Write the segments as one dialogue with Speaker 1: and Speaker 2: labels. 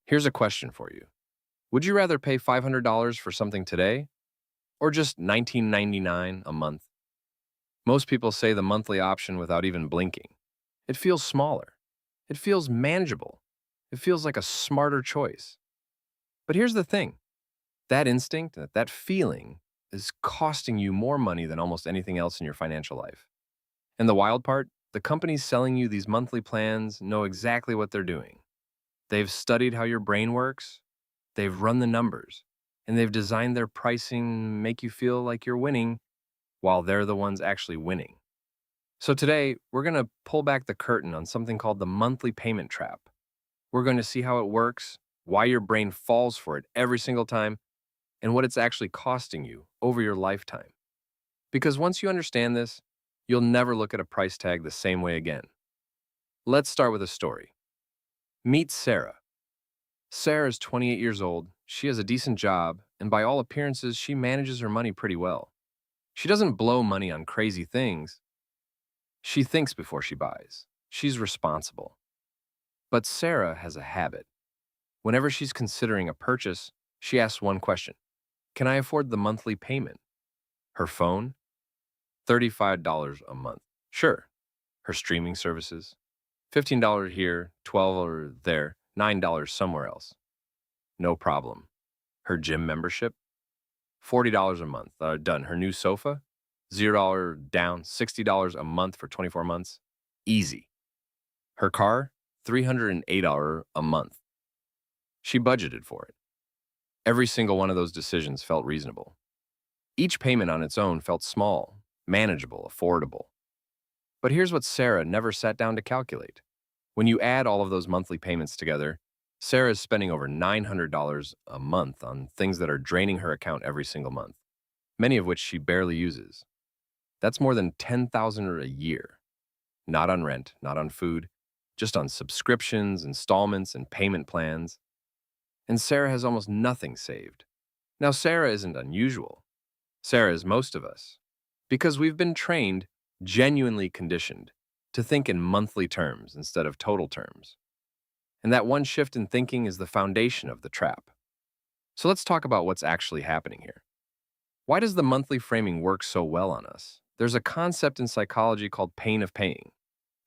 Speaker 1: Here's a question for you. Would you rather pay $500 for something today or just $19.99 a month? Most people say the monthly option without even blinking. It feels smaller. It feels manageable. It feels like a smarter choice. But here's the thing. That instinct, that feeling is costing you more money than almost anything else in your financial life. And the wild part, the companies selling you these monthly plans know exactly what they're doing. They've studied how your brain works, they've run the numbers, and they've designed their pricing make you feel like you're winning while they're the ones actually winning. So today, we're going to pull back the curtain on something called the monthly payment trap. We're going to see how it works, why your brain falls for it every single time, and what it's actually costing you over your lifetime. Because once you understand this, you'll never look at a price tag the same way again. Let's start with a story. Meet Sarah. Sarah is 28 years old, she has a decent job, and by all appearances, she manages her money pretty well. She doesn't blow money on crazy things. She thinks before she buys. She's responsible. But Sarah has a habit. Whenever she's considering a purchase, she asks one question. Can I afford the monthly payment? Her phone? $35 a month. Sure. Her streaming services? $15 here, $12 there, $9 somewhere else. No problem. Her gym membership? $40 a month. Done. Her new sofa? $0 down, $60 a month for 24 months. Easy. Her car? $308 a month. She budgeted for it. Every single one of those decisions felt reasonable. Each payment on its own felt small, manageable, affordable. But here's what Sarah never sat down to calculate. When you add all of those monthly payments together, Sarah is spending over $900 a month on things that are draining her account every single month, many of which she barely uses. That's more than $10,000 a year. Not on rent, not on food, just on subscriptions, installments, and payment plans. And Sarah has almost nothing saved. Now, Sarah isn't unusual. Sarah is most of us, because we've been trained, genuinely conditioned, to think in monthly terms instead of total terms. And that one shift in thinking is the foundation of the trap. So let's talk about what's actually happening here. Why does the monthly framing work so well on us? There's a concept in psychology called pain of paying.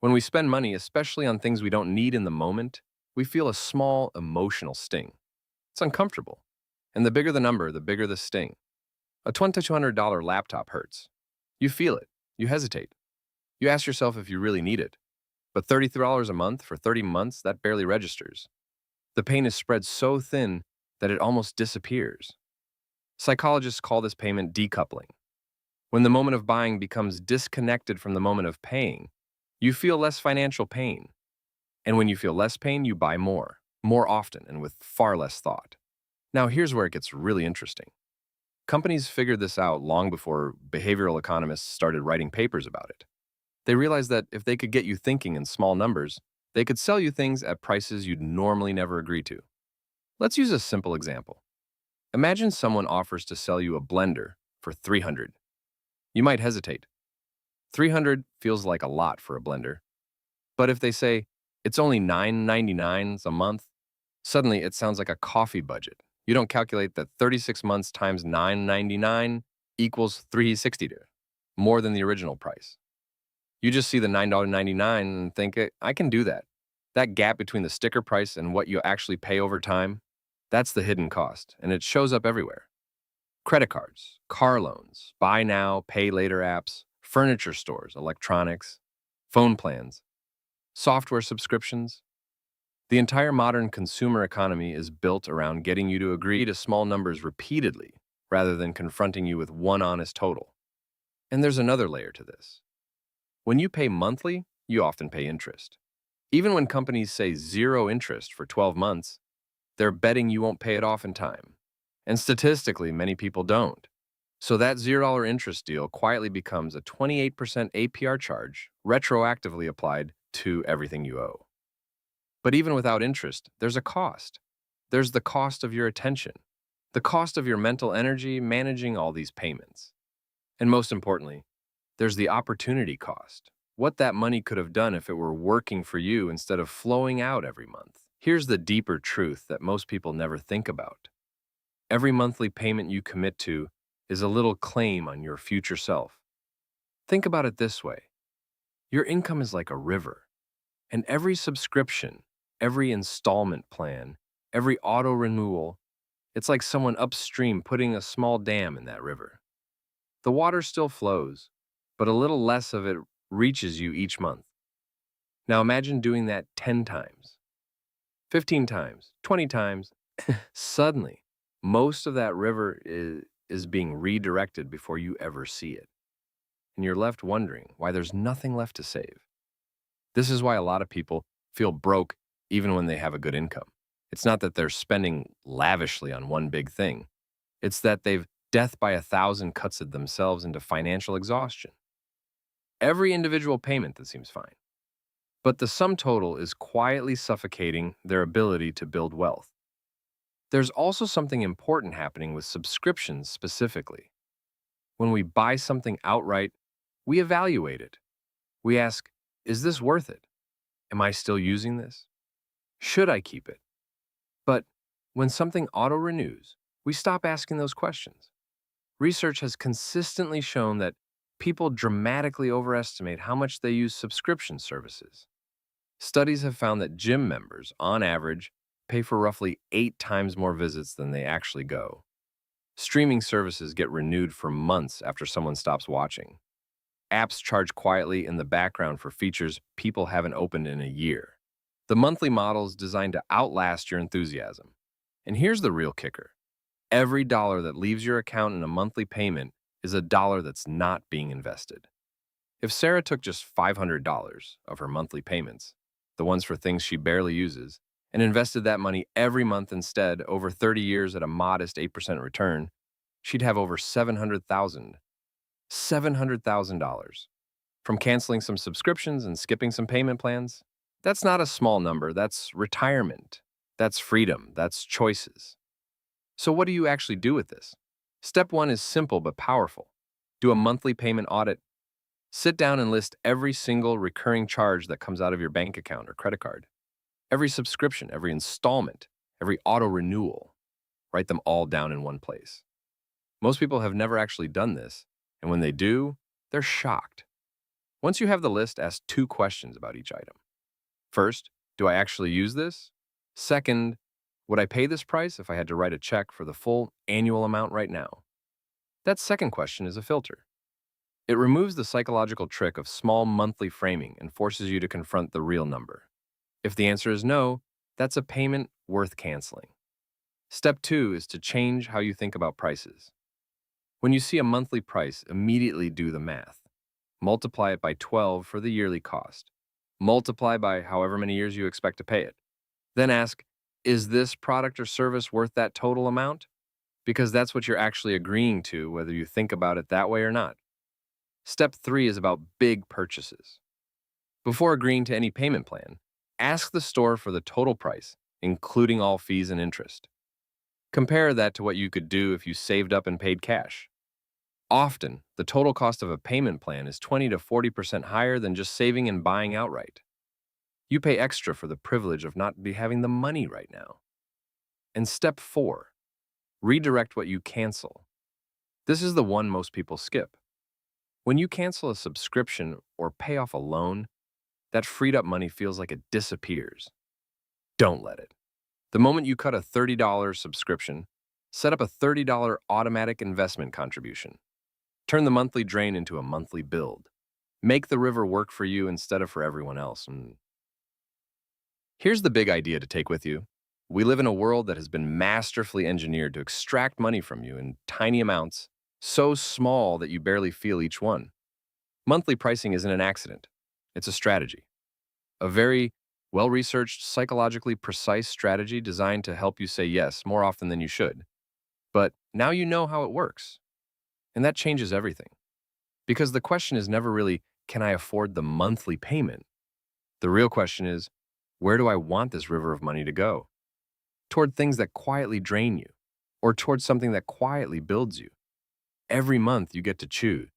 Speaker 1: When we spend money, especially on things we don't need in the moment, we feel a small emotional sting. It's uncomfortable. And the bigger the number, the bigger the sting. A $2,200 laptop hurts. You feel it. You hesitate. You ask yourself if you really need it. But $33 a month for 30 months, that barely registers. The pain is spread so thin that it almost disappears. Psychologists call this payment decoupling. When the moment of buying becomes disconnected from the moment of paying, you feel less financial pain. And when you feel less pain, you buy more often, and with far less thought. Now, here's where it gets really interesting. Companies figured this out long before behavioral economists started writing papers about it. They realized that if they could get you thinking in small numbers, they could sell you things at prices you'd normally never agree to. Let's use a simple example. Imagine someone offers to sell you a blender for $300. You might hesitate. $300 feels like a lot for a blender. But if they say, it's only $9.99 a month, suddenly it sounds like a coffee budget. You don't calculate that 36 months times $9.99 equals $362, more than the original price. You just see the $9.99 and think, I can do that. That gap between the sticker price and what you actually pay over time, that's the hidden cost, and it shows up everywhere. Credit cards, car loans, buy now, pay later apps, furniture stores, electronics, phone plans, software subscriptions. The entire modern consumer economy is built around getting you to agree to small numbers repeatedly rather than confronting you with one honest total. And there's another layer to this. When you pay monthly, you often pay interest. Even when companies say zero interest for 12 months, they're betting you won't pay it off in time. And statistically, many people don't. So that $0 interest deal quietly becomes a 28% APR charge, retroactively applied to everything you owe. But even without interest, there's a cost. There's the cost of your attention, the cost of your mental energy managing all these payments. And most importantly, there's the opportunity cost. What that money could have done if it were working for you instead of flowing out every month. Here's the deeper truth that most people never think about. Every monthly payment you commit to is a little claim on your future self. Think about it this way. Your income is like a river, and every subscription, every installment plan, every auto renewal, it's like someone upstream putting a small dam in that river. The water still flows, but a little less of it reaches you each month. Now imagine doing that 10 times, 15 times, 20 times. Suddenly, most of that river is being redirected before you ever see it. And you're left wondering why there's nothing left to save. This is why a lot of people feel broke even when they have a good income. It's not that they're spending lavishly on one big thing. It's that they've death by a thousand cuts it themselves into financial exhaustion. Every individual payment that seems fine. But the sum total is quietly suffocating their ability to build wealth. There's also something important happening with subscriptions specifically. When we buy something outright, we evaluate it. We ask, is this worth it? Am I still using this? Should I keep it? But when something auto-renews, we stop asking those questions. Research has consistently shown that people dramatically overestimate how much they use subscription services. Studies have found that gym members, on average, pay for roughly 8 times more visits than they actually go. Streaming services get renewed for months after someone stops watching. Apps charge quietly in the background for features people haven't opened in a year. The monthly model is designed to outlast your enthusiasm. And here's the real kicker. Every dollar that leaves your account in a monthly payment is a dollar that's not being invested. If Sarah took just $500 of her monthly payments, the ones for things she barely uses, and invested that money every month instead over 30 years at a modest 8% return, she'd have over $700,000. From canceling some subscriptions and skipping some payment plans, that's not a small number. That's retirement. That's freedom. That's choices. So what do you actually do with this? Step 1 is simple but powerful. Do a monthly payment audit. Sit down and list every single recurring charge that comes out of your bank account or credit card. Every subscription, every installment, every auto renewal. Write them all down in one place. Most people have never actually done this, and when they do, they're shocked. Once you have the list, ask 2 questions about each item. First, do I actually use this? Second, would I pay this price if I had to write a check for the full annual amount right now? That second question is a filter. It removes the psychological trick of small monthly framing and forces you to confront the real number. If the answer is no, that's a payment worth canceling. Step 2 is to change how you think about prices. When you see a monthly price, immediately do the math. Multiply it by 12 for the yearly cost. Multiply by however many years you expect to pay it. Then ask, is this product or service worth that total amount? Because that's what you're actually agreeing to, whether you think about it that way or not. Step 3 is about big purchases. Before agreeing to any payment plan, ask the store for the total price, including all fees and interest. Compare that to what you could do if you saved up and paid cash. Often, the total cost of a payment plan is 20 to 40% higher than just saving and buying outright. You pay extra for the privilege of not having the money right now. And step 4, redirect what you cancel. This is the one most people skip. When you cancel a subscription or pay off a loan, that freed up money feels like it disappears. Don't let it. The moment you cut a $30 subscription, set up a $30 automatic investment contribution. Turn the monthly drain into a monthly build. Make the river work for you instead of for everyone else. Here's the big idea to take with you. We live in a world that has been masterfully engineered to extract money from you in tiny amounts, so small that you barely feel each one. Monthly pricing isn't an accident. It's a strategy. A very well-researched, psychologically precise strategy designed to help you say yes more often than you should. But now you know how it works. And that changes everything. Because the question is never really, can I afford the monthly payment? The real question is, where do I want this river of money to go? Toward things that quietly drain you, or toward something that quietly builds you? Every month you get to choose.